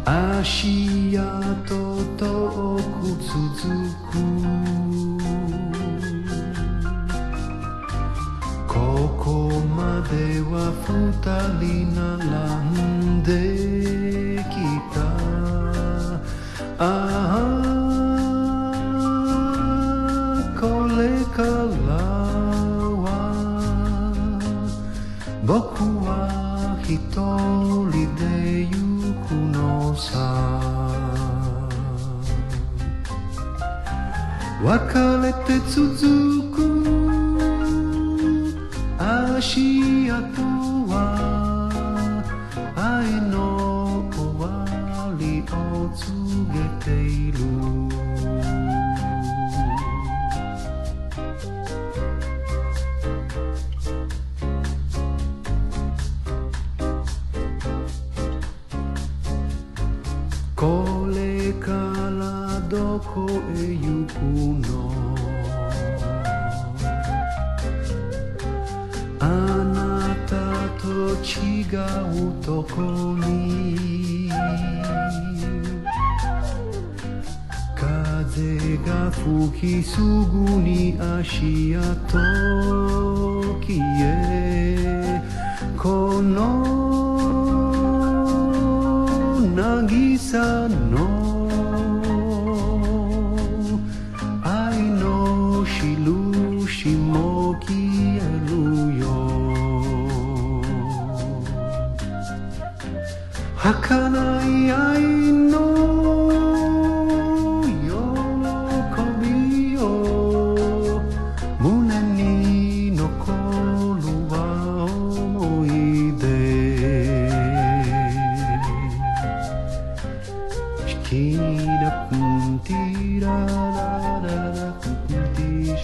足跡遠く続くここまでは二人並んできたああこれからは僕は一人で行くのさ別れて続く足跡は愛の終わりを告げているこれからどこへ行くのあなたと違うとこに風が吹きすぐに足跡消えこの渚の愛の印も消えるよ儚い愛の喜びを胸に残るは思い出Kina punti la la la la punti